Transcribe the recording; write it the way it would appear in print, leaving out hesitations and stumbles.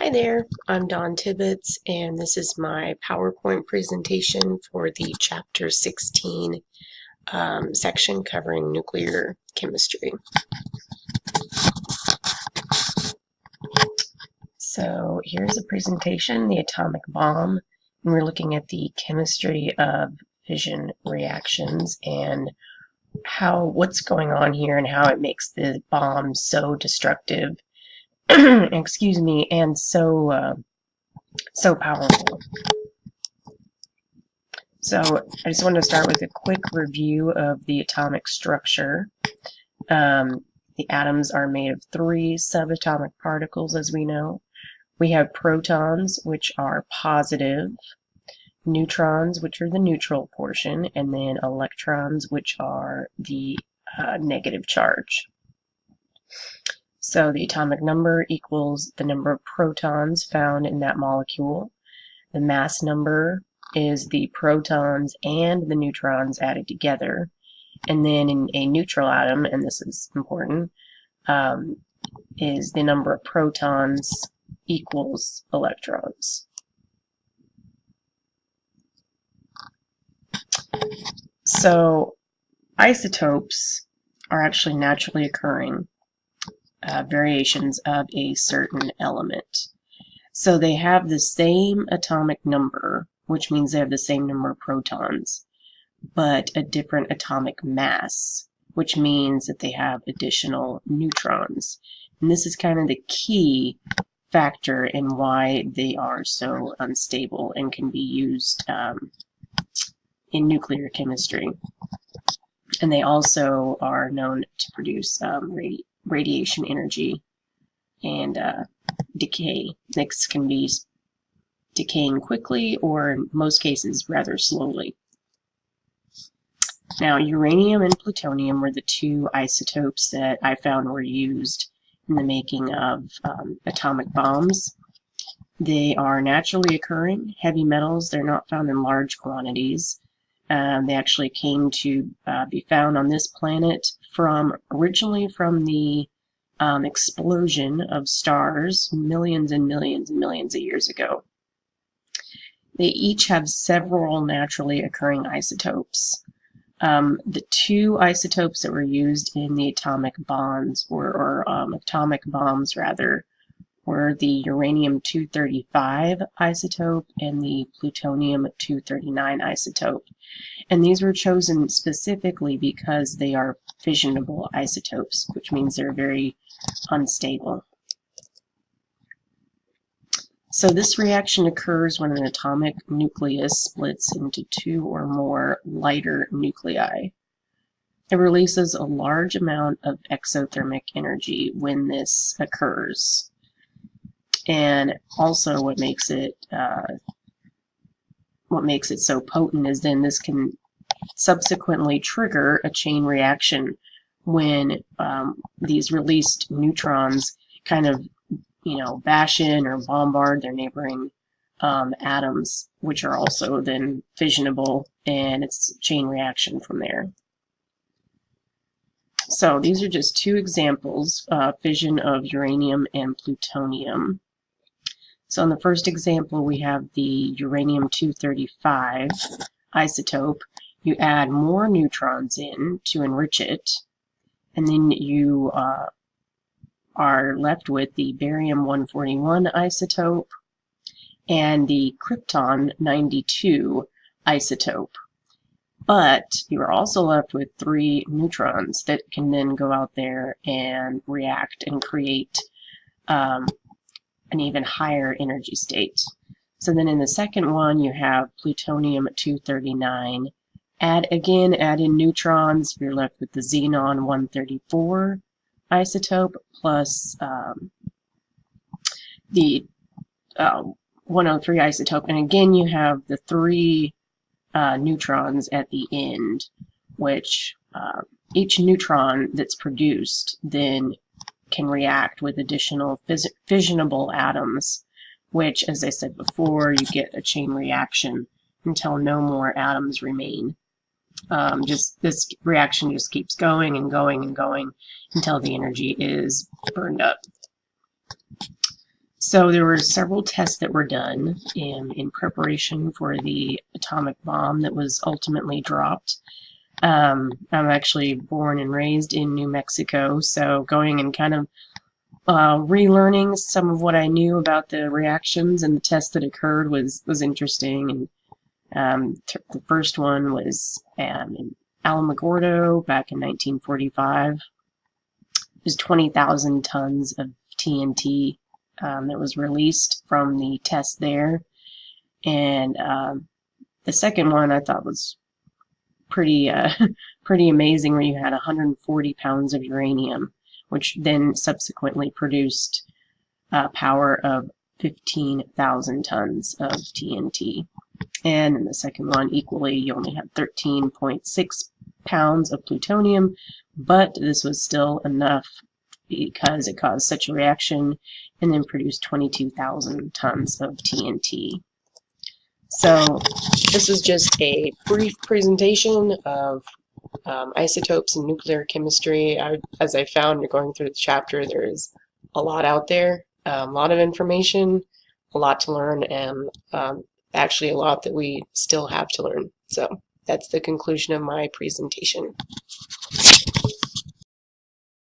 Hi there, I'm Dawn Tibbetts, and this is my PowerPoint presentation for the Chapter 16 section covering nuclear chemistry. So here's a presentation, the atomic bomb, and we're looking at the chemistry of fission reactions and what's going on here and how it makes the bomb so destructive, excuse me, and so powerful. So I just wanted to start with a quick review of the atomic structure. The atoms are made of 3 subatomic particles, as we know. We have protons, which are positive, neutrons, which are the neutral portion, and then electrons, which are the negative charge. So the atomic number equals the number of protons found in that molecule. The mass number is the protons and the neutrons added together. And then in a neutral atom, and this is important, is the number of protons equals electrons. So isotopes are actually naturally occurring variations of a certain element. So they have the same atomic number, which means they have the same number of protons, but a different atomic mass, which means that they have additional neutrons. And this is kind of the key factor in why they are so unstable and can be used in nuclear chemistry. And they also are known to produce radiation energy and decay. This can be decaying quickly or in most cases rather slowly. Now, uranium and plutonium were the 2 isotopes that I found were used in the making of atomic bombs. They are naturally occurring heavy metals. They're not found in large quantities. They actually came to be found on this planet originally from the explosion of stars millions and millions and millions of years ago. They each have several naturally occurring isotopes. The 2 isotopes that were used in the atomic bombs, were the uranium-235 isotope and the plutonium-239 isotope. And these were chosen specifically because they are fissionable isotopes, which means they're very unstable. So this reaction occurs when an atomic nucleus splits into 2 or more lighter nuclei. It releases a large amount of exothermic energy when this occurs. And also what makes it so potent is then this can subsequently trigger a chain reaction when these released neutrons kind of bash in or bombard their neighboring atoms, which are also then fissionable, and it's a chain reaction from there. So these are just 2 examples, fission of uranium and plutonium. So in the first example, we have the uranium-235 isotope. You add more neutrons in to enrich it, and then you are left with the barium-141 isotope and the krypton-92 isotope. But you are also left with 3 neutrons that can then go out there and react and create an even higher energy state. So then in the second one, you have plutonium-239. Add in neutrons, you're left with the xenon-134 isotope plus the 103 isotope. And again, you have the 3 neutrons at the end, which each neutron that's produced then can react with additional fissionable atoms, which, as I said before, you get a chain reaction until no more atoms remain. This reaction just keeps going and going and going until the energy is burned up. So there were several tests that were done in preparation for the atomic bomb that was ultimately dropped. I'm actually born and raised in New Mexico, so going and kind of relearning some of what I knew about the reactions and the tests that occurred was interesting. And the first one was in Alamogordo back in 1945. It was 20,000 tons of TNT that was released from the test there. And the second one I thought was pretty amazing, where you had 140 pounds of uranium, which then subsequently produced power of 15,000 tons of TNT. And in the second one, equally, you only had 13.6 pounds of plutonium, but this was still enough because it caused such a reaction and then produced 22,000 tons of TNT. So this is just a brief presentation of isotopes and nuclear chemistry. As I found going through the chapter, there's a lot out there, a lot of information, a lot to learn, and actually a lot that we still have to learn. So that's the conclusion of my presentation.